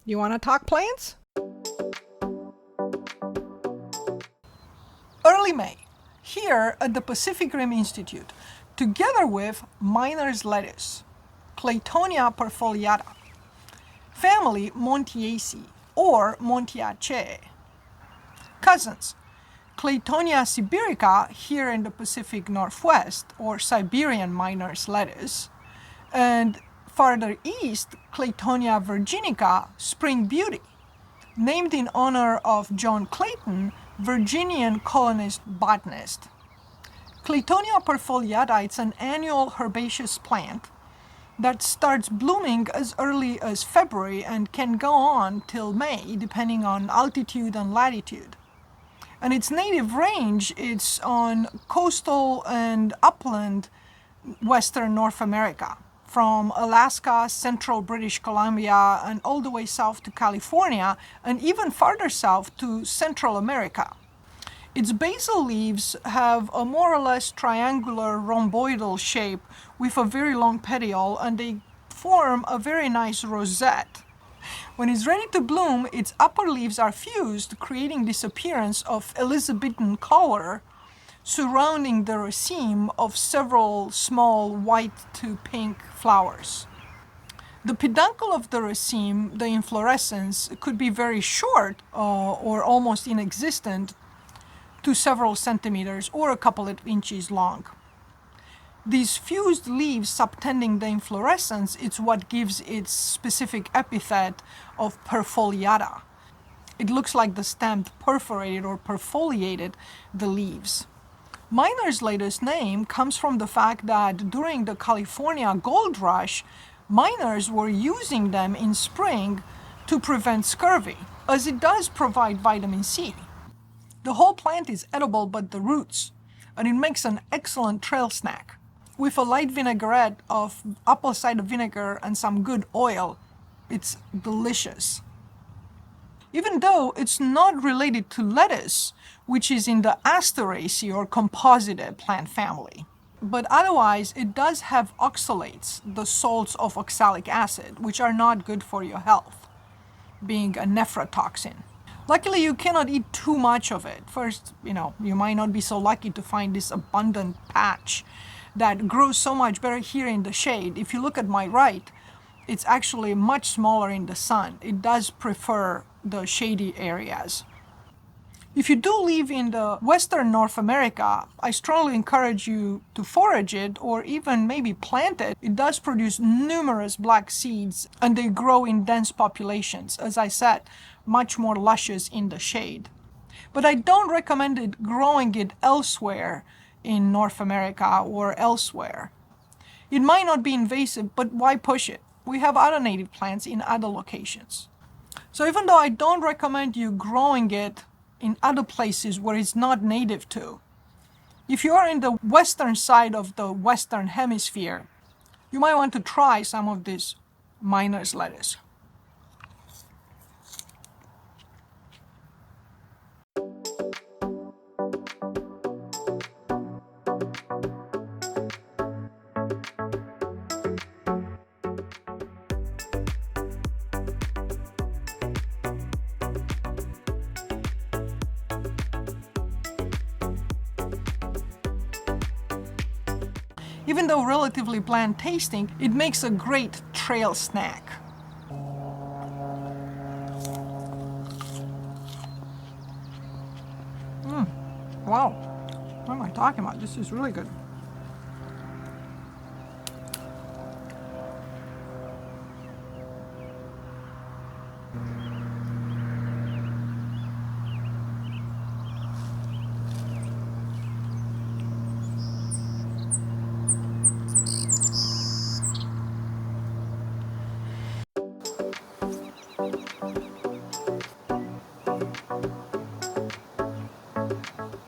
Ioana Talk Plants? Early May, here at the Pacific Rim Institute, together with miner's lettuce, Claytonia perfoliata, family Montiaceae or Montiaceae, cousins, Claytonia sibirica here in the Pacific Northwest, or Siberian miner's lettuce, and farther east, Claytonia virginica, spring beauty, named in honor of John Clayton, Virginian colonist botanist. Claytonia perfoliata is an annual herbaceous plant that starts blooming as early as February and can go on till May, depending on altitude and latitude. And its native range is on coastal and upland western North America, from Alaska, central British Columbia, and all the way south to California, and even farther south to Central America. Its basal leaves have a more or less triangular rhomboidal shape with a very long petiole, and they form a very nice rosette. When it's ready to bloom, its upper leaves are fused, creating this appearance of Elizabethan color surrounding the raceme of several small white to pink flowers. The peduncle of the raceme, the inflorescence, could be very short or almost inexistent to several centimeters or a couple of inches long. These fused leaves subtending the inflorescence is what gives its specific epithet of perfoliata. It looks like the stem perforated or perfoliated the leaves. Miner's lettuce name comes from the fact that during the California gold rush, miners were using them in spring to prevent scurvy, as it does provide vitamin C. The whole plant is edible but the roots, and it makes an excellent trail snack. With a light vinaigrette of apple cider vinegar and some good oil, it's delicious. Even though it's not related to lettuce, which is in the Asteraceae or composite plant family. But otherwise, it does have oxalates, the salts of oxalic acid, which are not good for your health, being a nephrotoxin. Luckily, you cannot eat too much of it. First, you might not be so lucky to find this abundant patch that grows so much better here in the shade. If you look at my right, it's actually much smaller in the sun. It does prefer the shady areas. If you do live in the Western North America, I strongly encourage you to forage it or even maybe plant it. It does produce numerous black seeds and they grow in dense populations. As I said, much more luscious in the shade. But I don't recommend it growing it elsewhere in North America or elsewhere. It might not be invasive, but why push it? We have other native plants in other locations. So even though I don't recommend you growing it in other places where it's not native to, if you are in the western side of the Western Hemisphere, you might want to try some of this miner's lettuce. Even though relatively bland tasting, it makes a great trail snack. Wow, what am I talking about? This is really good.